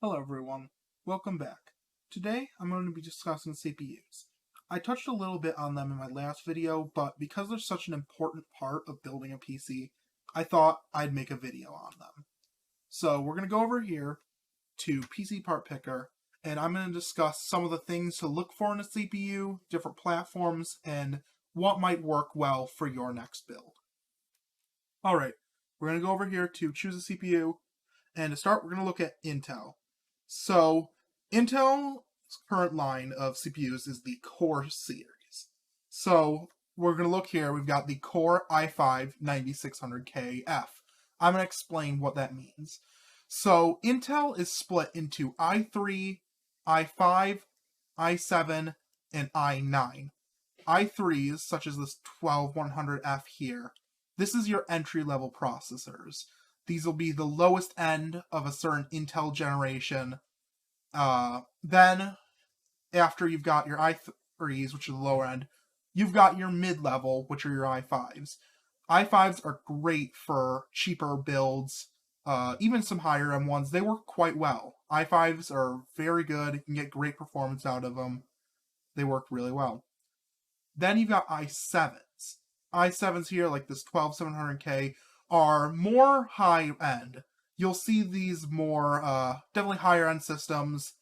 Hello everyone, welcome back. Today I'm going to be discussing CPUs. I touched a little bit on them in my last video, but because they're such an important part of building a PC, I thought I'd make a video on them. So we're going to go over here to PC Part Picker, and I'm going to discuss some of the things to look for in a CPU, different platforms, and what might work well for your next build. Alright, we're going to go over here to choose a CPU, and to start we're going to look at Intel. So, Intel's current line of CPUs is the Core series. So, we're going to look here, we've got the Core i5-9600KF. I'm going to explain what that means. So, Intel is split into i3, i5, i7, and i9. i3s, such as this 12100F here, this is your entry-level processors. These will be the lowest end of a certain Intel generation. Then, after you've got your i3s, which are the lower end, you've got your mid-level, which are your i5s. i5s are great for cheaper builds, even some higher end ones. They work quite well. i5s are very good. You can get great performance out of them. They work really well. Then you've got i7s. i7s here, like this 12700K, are more high-end. You'll see these more, definitely higher-end systems.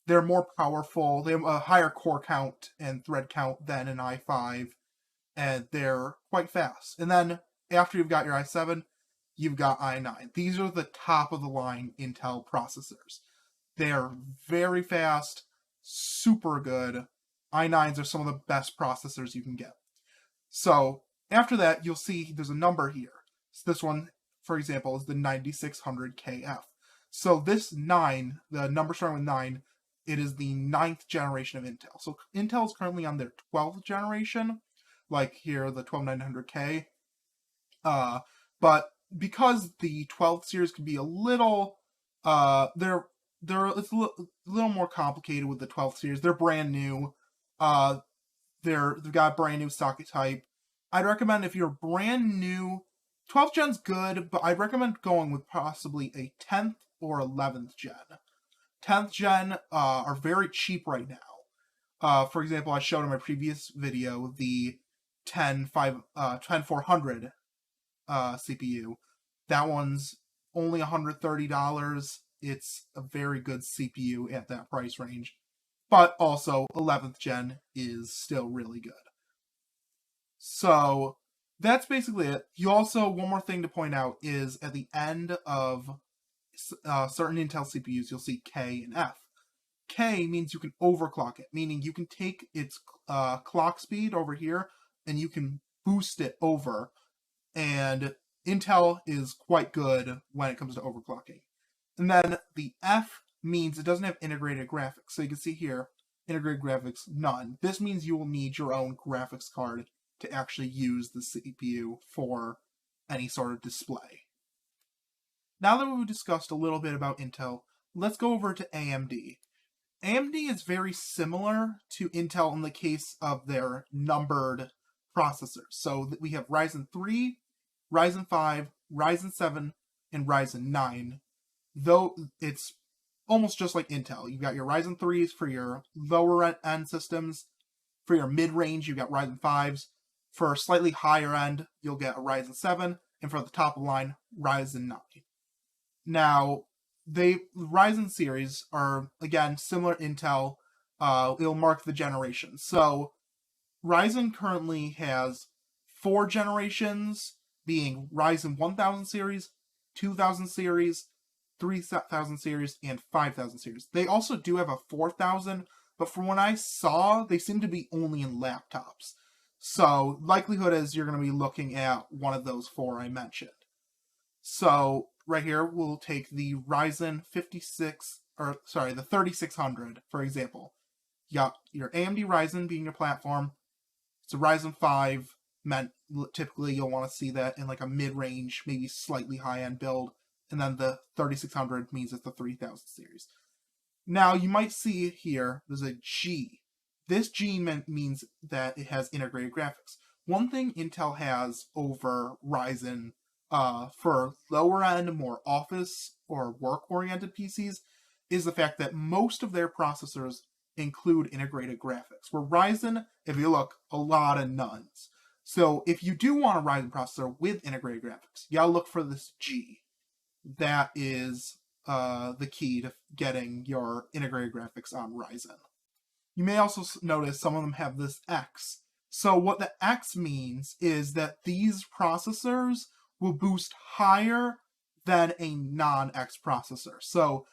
They're more powerful. They have a higher core count and thread count than an i5, and they're quite fast. And then, after you've got your i7, you've got i9. These are the top-of-the-line Intel processors. They're very fast, super good. i9s are some of the best processors you can get. So, after that, you'll see there's a number here. So this one, for example, is the 9600KF. So this 9, the number starting with 9, it is the 9th generation of Intel. So Intel is currently on their 12th generation, like here, the 12900K. But because the 12th series can be a little, it's a little more complicated with the 12th series. They're brand new. They've got a brand new socket type. I'd recommend if you're brand new, 12th gen's good, but I'd recommend going with possibly a 10th or 11th gen. 10th gen are very cheap right now. For example, I showed in my previous video the 10400 CPU. That one's only $130. It's a very good CPU at that price range. But also, 11th gen is still really good. So, that's basically it. You also, one more thing to point out is at the end of certain Intel CPUs, you'll see K and F. K means you can overclock it, meaning you can take its clock speed over here and you can boost it over. And Intel is quite good when it comes to overclocking. And then the F means it doesn't have integrated graphics. So you can see here, integrated graphics, none. This means you will need your own graphics card to actually use the CPU for any sort of display. Now that we've discussed a little bit about Intel, let's go over to AMD. AMD is very similar to Intel in the case of their numbered processors. So we have Ryzen 3, Ryzen 5, Ryzen 7, and Ryzen 9. Though it's almost just like Intel. You've got your Ryzen 3s for your lower end systems. For your mid-range, you've got Ryzen 5s. For a slightly higher end, you'll get a Ryzen 7, and for the top of the line, Ryzen 9. Now, the Ryzen series are, again, similar to Intel. It'll mark the generation. So, Ryzen currently has 4 generations, being Ryzen 1000 series, 2000 series, 3000 series, and 5000 series. They also do have a 4000, but from what I saw, they seem to be only in laptops. So, likelihood is you're going to be looking at one of those 4 I mentioned. So, right here, we'll take the Ryzen the 3600, for example. You got your AMD Ryzen being your platform. It's a Ryzen 5, meant typically you'll want to see that in like a mid-range, maybe slightly high-end build. And then the 3600 means it's the 3000 series. Now, you might see here, there's a G. This G means that it has integrated graphics. One thing Intel has over Ryzen for lower end, more office or work-oriented PCs is the fact that most of their processors include integrated graphics, where Ryzen, if you look, a lot of nuns. So if you do want a Ryzen processor with integrated graphics, you gotta look for this G. That is the key to getting your integrated graphics on Ryzen. You may also notice some of them have this X. So what the X means is that these processors will boost higher than a non-X processor. So,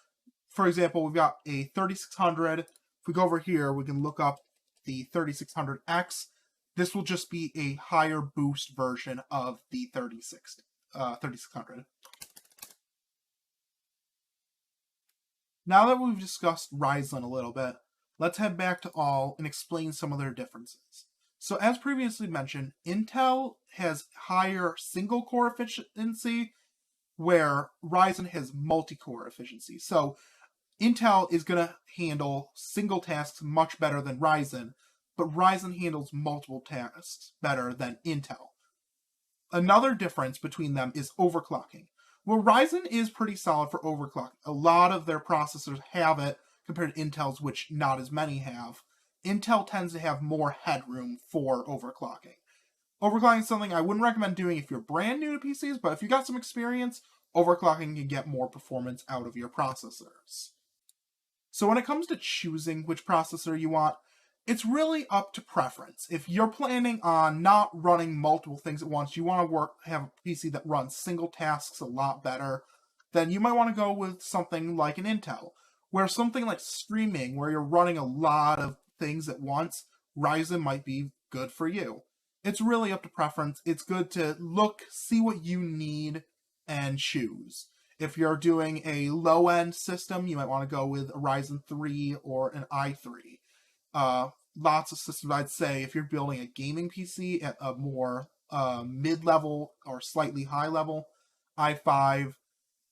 for example, we've got a 3600. If we go over here, we can look up the 3600X. This will just be a higher boost version of the 3600. Now that we've discussed Ryzen a little bit, let's head back to all and explain some of their differences. So as previously mentioned, Intel has higher single-core efficiency, where Ryzen has multi-core efficiency. So Intel is going to handle single tasks much better than Ryzen, but Ryzen handles multiple tasks better than Intel. Another difference between them is overclocking. Well, Ryzen is pretty solid for overclocking. A lot of their processors have it compared to Intel's, which not as many have. Intel tends to have more headroom for overclocking. Overclocking is something I wouldn't recommend doing if you're brand new to PCs, but if you got some experience, overclocking can get more performance out of your processors. So when it comes to choosing which processor you want, it's really up to preference. If you're planning on not running multiple things at once, you want to have a PC that runs single tasks a lot better, then you might want to go with something like an Intel. Where something like streaming, where you're running a lot of things at once, Ryzen might be good for you. It's really up to preference. It's good to look, see what you need, and choose. If you're doing a low-end system, you might want to go with a Ryzen 3 or an i3. Lots of systems, I'd say, if you're building a gaming PC at a more mid-level or slightly high level, i5,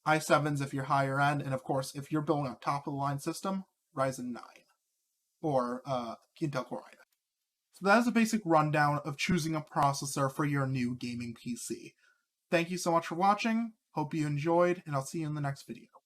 i7s if you're higher end, and of course, if you're building a top-of-the-line system, Ryzen 9 or Intel Core i9. So that is a basic rundown of choosing a processor for your new gaming PC. Thank you so much for watching, hope you enjoyed, and I'll see you in the next video.